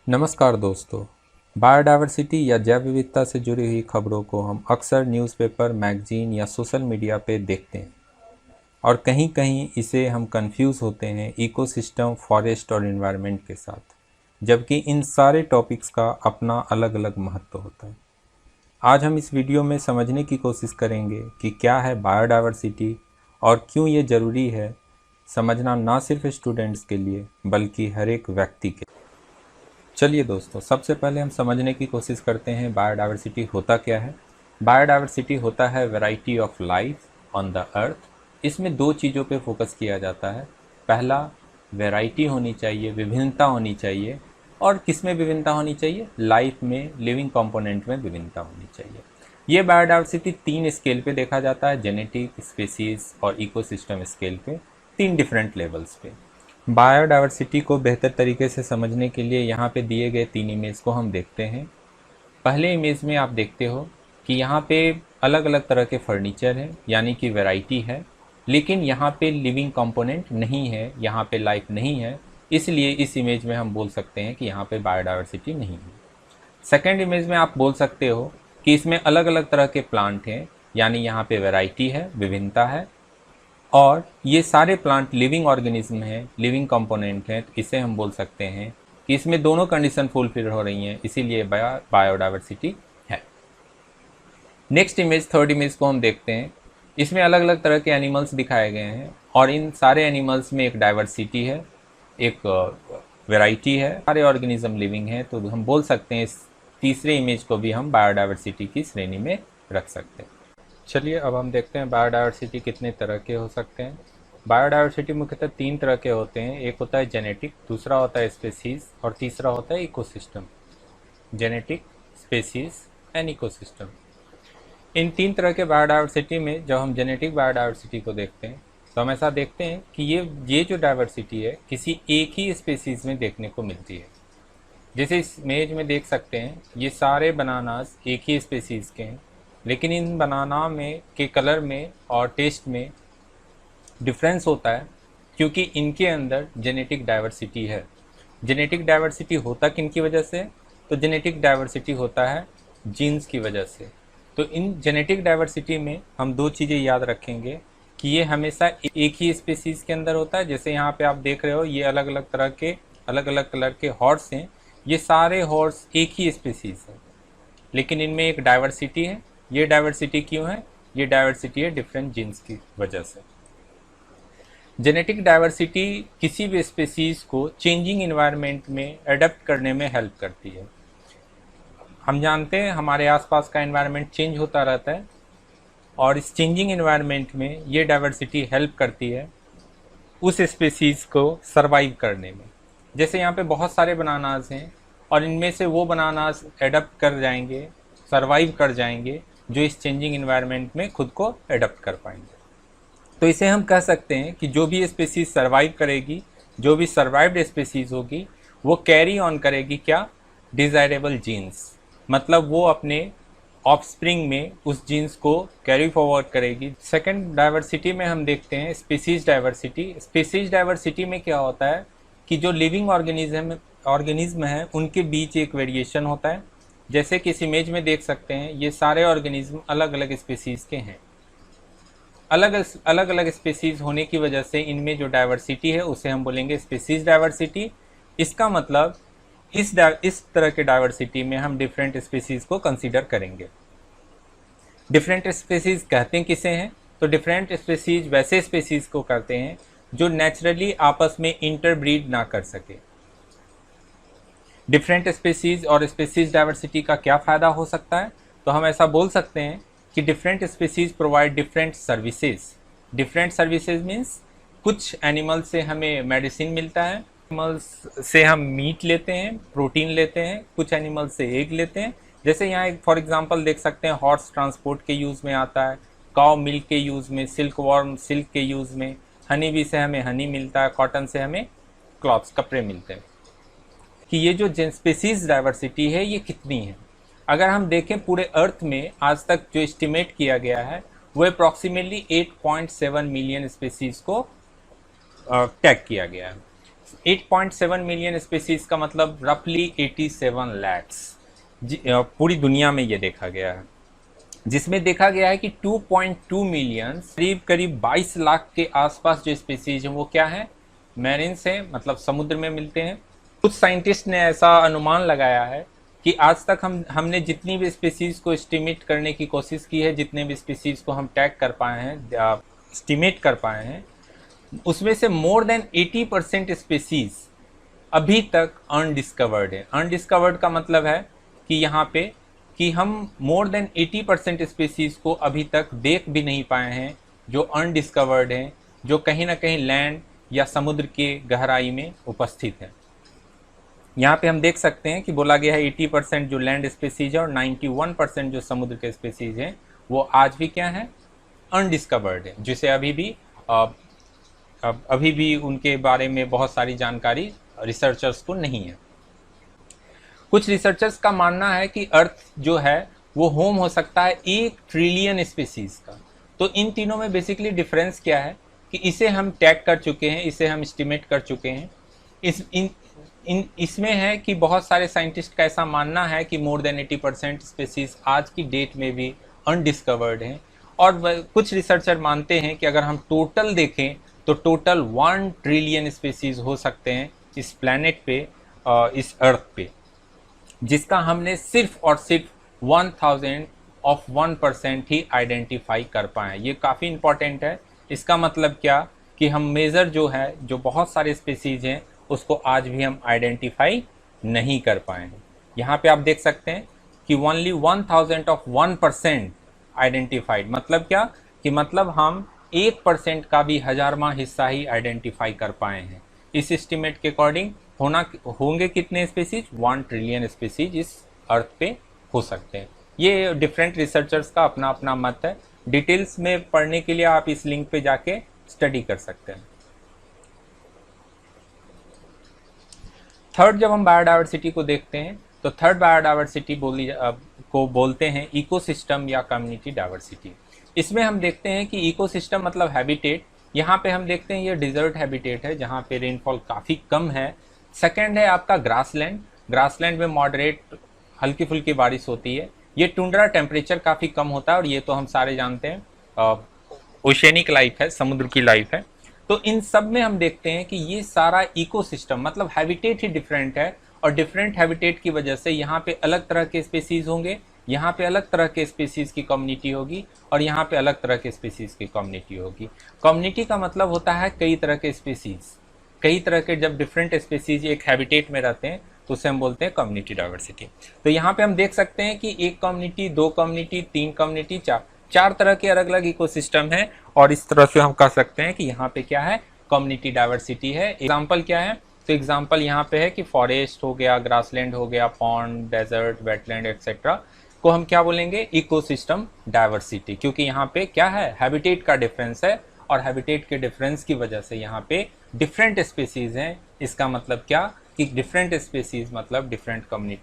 नमस्कार दोस्तों। बायोडायवर्सिटी या जैव विविधता से जुड़ी हुई खबरों को हम अक्सर न्यूज़पेपर, मैगजीन या सोशल मीडिया पे देखते हैं और कहीं कहीं इसे हम कंफ्यूज होते हैं इकोसिस्टम, फॉरेस्ट और एनवायरनमेंट के साथ, जबकि इन सारे टॉपिक्स का अपना अलग अलग महत्व होता है। आज हम इस वीडियो में समझने की कोशिश करेंगे कि क्या है बायोडायवर्सिटी और क्यों ये ज़रूरी है समझना, ना सिर्फ स्टूडेंट्स के लिए बल्कि हर एक व्यक्ति के। चलिए दोस्तों, सबसे पहले हम समझने की कोशिश करते हैं बायोडायवर्सिटी होता क्या है। बायोडायवर्सिटी होता है variety of life on the earth. इसमें दो चीज़ों पे फोकस किया जाता है। पहला, वैरायटी होनी चाहिए, विभिन्नता होनी चाहिए। और किस में विभिन्नता होनी चाहिए? लाइफ में, लिविंग कंपोनेंट में विभिन्नता होनी चाहिए। ये बायोडायवर्सिटी तीन स्केल पे देखा जाता है, जेनेटिक, स्पेसीज और इकोसिस्टम स्केल पे, तीन डिफरेंट लेवल्स पे। बायोडायवर्सिटी को बेहतर तरीके से समझने के लिए यहाँ पे दिए गए तीन इमेज को हम देखते हैं। पहले इमेज में आप देखते हो कि यहाँ पे अलग अलग तरह के फर्नीचर हैं, यानी कि वैरायटी है, लेकिन यहाँ पे लिविंग कंपोनेंट नहीं है, यहाँ पे लाइफ नहीं है। इसलिए इस इमेज में हम बोल सकते हैं कि यहाँ पे बायोडायवर्सिटी नहीं है। सेकेंड इमेज में आप बोल सकते हो कि इसमें अलग अलग तरह के प्लांट हैं, यानी यहाँ पे वैरायटी है, विभिन्नता है, और ये सारे प्लांट लिविंग ऑर्गेनिज्म हैं, लिविंग कंपोनेंट हैं। तो इसे हम बोल सकते हैं कि इसमें दोनों कंडीशन फुलफिल हो रही हैं, इसीलिए बायोडायवर्सिटी है। नेक्स्ट इमेज, थर्ड इमेज को हम देखते हैं। इसमें अलग अलग तरह के एनिमल्स दिखाए गए हैं और इन सारे एनिमल्स में एक डाइवर्सिटी है, एक वैरायटी है, सारे ऑर्गेनिज्म लिविंग हैं। तो हम बोल सकते हैं इस तीसरे इमेज को भी हम बायोडायवर्सिटी की श्रेणी में रख सकते हैं। चलिए अब हम देखते हैं बायोडायवर्सिटी कितने तरह के हो सकते हैं। बायोडायवर्सिटी मुख्यतः तीन तरह के होते हैं। एक होता है जेनेटिक, दूसरा होता है स्पेसीज और तीसरा होता है ecosystem. Genetic, species and ecosystem. इन तीन तरह के बायोडायवर्सिटी में जब हम जेनेटिक बायोडायवर्सिटी को देखते हैं तो हम ऐसा देखते हैं कि ये जो डाइवर्सिटी है किसी एक ही स्पेसीज में देखने को मिलती है। जैसे इस इमेज में देख सकते हैं, ये सारे बनानास एक ही स्पेसीज के हैं, लेकिन इन बनाना में के कलर में और टेस्ट में डिफरेंस होता है, क्योंकि इनके अंदर जेनेटिक डाइवर्सिटी है। जेनेटिक डाइवर्सिटी होता किन की वजह से? तो जेनेटिक डाइवर्सिटी होता है जीन्स की वजह से। तो इन जेनेटिक डाइवर्सिटी में हम दो चीज़ें याद रखेंगे कि ये हमेशा एक ही स्पेसीज के अंदर होता है। जैसे यहाँ पे आप देख रहे हो, ये अलग अलग तरह के, अलग अलग कलर के हॉर्स हैं। ये सारे हॉर्स एक ही स्पेसीज हैं, लेकिन इनमें एक डाइवर्सिटी है। ये डाइवर्सिटी क्यों है? ये डाइवर्सिटी है डिफरेंट जीन्स की वजह से। जेनेटिक डाइवर्सिटी किसी भी स्पेसीज को चेंजिंग इन्वायरमेंट में अडेप्ट करने में हेल्प करती है। हम जानते हैं हमारे आसपास का इन्वायरमेंट चेंज होता रहता है और इस चेंजिंग इन्वायरमेंट में ये डाइवर्सिटी हेल्प करती है उस स्पेसीज को सरवाइव करने में। जैसे यहाँ पे बहुत सारे बनानास हैं और इनमें से वो बनानास एडप्ट कर जाएंगे, सरवाइव कर जाएंगे, जो इस चेंजिंग इन्वायरमेंट में खुद को एडप्ट कर पाएंगे। तो इसे हम कह सकते हैं कि जो भी स्पेसीज सरवाइव करेगी, जो भी सर्वाइव्ड स्पेसीज होगी, वो कैरी ऑन करेगी क्या? Desirable genes. मतलब वो अपने ऑफस्प्रिंग में उस जीन्स को कैरी फॉरवर्ड करेगी। सेकेंड डाइवर्सिटी में हम देखते हैं स्पीसीज डाइवर्सिटी। स्पीसीज डाइवर्सिटी में क्या होता है कि जो लिविंग ऑर्गेनिज्म है उनके बीच एक वेरिएशन होता है। जैसे कि इस इमेज में देख सकते हैं, ये सारे ऑर्गेनिज्म अलग अलग स्पीसीज के हैं। अलग अलग स्पीसीज होने की वजह से इनमें जो डाइवर्सिटी है उसे हम बोलेंगे स्पीसीज डाइवर्सिटी। इसका मतलब इस तरह के डाइवर्सिटी में हम डिफरेंट स्पीसीज को कंसीडर करेंगे। डिफरेंट स्पीसीज कहते हैं किसे हैं? तो डिफरेंट स्पीसीज वैसे स्पीसीज को करते हैं जो नेचुरली आपस में इंटरब्रीड ना कर सके। डिफरेंट स्पीसीज और स्पीसीज डाइवर्सिटी का क्या फ़ायदा हो सकता है? तो हम ऐसा बोल सकते हैं कि different species provide different services. Different services means कुछ एनिमल से हमें मेडिसिन मिलता है, एनिमल्स से हम मीट लेते हैं, प्रोटीन लेते हैं, कुछ एनिमल से एग लेते हैं। जैसे यहाँ एक फॉर एग्जांपल देख सकते हैं, हॉर्स ट्रांसपोर्ट के यूज़ में आता है, काउ मिल्क के यूज़ में, सिल्क वॉर्म सिल्क के यूज़ में, हनी बी से हमें हनी मिलता है, कॉटन से हमें क्लॉथ्स, कपड़े मिलते हैं। कि ये जो स्पीसीज डाइवर्सिटी है ये कितनी है? अगर हम देखें पूरे अर्थ में आज तक जो एस्टिमेट किया गया है वो अप्रॉक्सीमेटली 8.7 मिलियन स्पीसीज को टैग किया गया है। 8.7 मिलियन स्पीसीज का मतलब रफली 87 लैक्स पूरी दुनिया में ये देखा गया है, जिसमें देखा गया है कि 2.2 मिलियन करीब करीब 22 लाख के आसपास जो स्पीसीज हैं वो क्या है, मैरिन्स हैं, मतलब समुद्र में मिलते हैं। कुछ साइंटिस्ट ने ऐसा अनुमान लगाया है कि आज तक हमने जितनी भी स्पीसीज को एस्टिमेट करने की कोशिश की है, जितने भी स्पीसीज को हम टैग कर पाए हैं, एस्टिमेट कर पाए हैं, उसमें से मोर देन 80% स्पीसीज अभी तक अनडिस्कवर्ड है। अनडिस्कवर्ड का मतलब है कि यहाँ पे कि हम मोर देन 80% स्पीसीज को अभी तक देख भी नहीं पाए हैं, जो अनडिस्कवर्ड हैं, जो कहीं ना कहीं लैंड या समुद्र के गहराई में उपस्थित हैं। यहाँ पे हम देख सकते हैं कि बोला गया है 80% जो लैंड स्पीसीज है और 91% जो समुद्र के स्पीसीज हैं वो आज भी क्या है, अनडिस्कवर्ड है, जिसे अभी भी उनके बारे में बहुत सारी जानकारी रिसर्चर्स को नहीं है। कुछ रिसर्चर्स का मानना है कि अर्थ जो है वो होम हो सकता है 1 ट्रिलियन स्पीसीज का। तो इन तीनों में बेसिकली डिफरेंस क्या है कि इसे हम टैग कर चुके हैं, इसे हम एस्टिमेट कर चुके हैं। इसमें है कि बहुत सारे साइंटिस्ट का ऐसा मानना है कि मोर देन 80% स्पीसीज आज की डेट में भी अनडिस्कवर्ड हैं। और कुछ रिसर्चर मानते हैं कि अगर हम टोटल देखें तो टोटल 1 ट्रिलियन स्पीसीज हो सकते हैं इस प्लैनेट पे, इस अर्थ पे, जिसका हमने सिर्फ और सिर्फ 1,000% ही आइडेंटिफाई कर पाए। ये काफ़ी इंपॉर्टेंट है। इसका मतलब क्या कि हम मेज़र जो है, जो बहुत सारे स्पीसीज हैं, उसको आज भी हम आइडेंटिफाई नहीं कर पाए हैं। यहाँ पे आप देख सकते हैं कि ओनली 1,000% आइडेंटिफाइड, मतलब क्या कि मतलब हम 1% का भी 1000वां हिस्सा ही आइडेंटिफाई कर पाए हैं। इस एस्टिमेट के अकॉर्डिंग होंगे कितने स्पीसीज, 1 ट्रिलियन स्पीसीज इस अर्थ पे हो सकते हैं। ये डिफरेंट रिसर्चर्स का अपना अपना मत है। डिटेल्स में पढ़ने के लिए आप इस लिंक पे जाके स्टडी कर सकते हैं। थर्ड, जब हम बायोडाइवर्सिटी को देखते हैं तो थर्ड बायोडाइवर्सिटी को बोलते हैं इकोसिस्टम या कम्युनिटी डाइवर्सिटी। इसमें हम देखते हैं कि इकोसिस्टम मतलब हैबिटेट। यहाँ पे हम देखते हैं ये डिजर्ट हैबिटेट है जहाँ पे रेनफॉल काफ़ी कम है। सेकंड है आपका ग्रासलैंड। ग्रासलैंड में मॉडरेट हल्की फुल्की बारिश होती है। ये टुंड्रा, टेम्परेचर काफ़ी कम होता है और ये तो हम सारे जानते हैं ओशेनिक लाइफ है, समुद्र की लाइफ है। तो इन सब में हम देखते हैं कि ये सारा इकोसिस्टम मतलब हैबिटेट ही डिफरेंट है, और डिफरेंट हैबिटेट की वजह से यहाँ पे अलग तरह के स्पीसीज होंगे, यहाँ पे अलग तरह के स्पीसीज की कम्युनिटी होगी, और यहाँ पे अलग तरह के स्पीसीज की कम्युनिटी होगी। कम्युनिटी का मतलब होता है कई तरह के स्पीसीज, कई तरह के जब डिफरेंट स्पीसीज एक हैबिटेट में रहते हैं तो उसे हम बोलते हैं कम्युनिटी डाइवर्सिटी। तो यहाँ पे हम देख सकते हैं कि 1 कम्युनिटी, 2 कम्युनिटी, 3 कम्युनिटी, 4 तरह के अलग अलग इकोसिस्टम है, और इस तरह से हम कह सकते हैं कि यहाँ पे क्या है, कम्युनिटी डाइवर्सिटी है। एग्जाम्पल क्या है, तो एग्जाम्पल यहाँ पे है कि फॉरेस्ट हो गया, ग्रासलैंड हो गया, पॉन्ड, डेजर्ट, वेटलैंड एक्सेट्रा को हम क्या बोलेंगे, इकोसिस्टम डाइवर्सिटी, क्योंकि यहाँ पे क्या है, हैबिटेट का डिफरेंस है, और हैबिटेट के डिफरेंस की वजह से यहाँ पे डिफरेंट स्पीसीज हैं। इसका मतलब क्या कि डिफरेंट स्पीसीज मतलब डिफरेंट कम्युनिटी।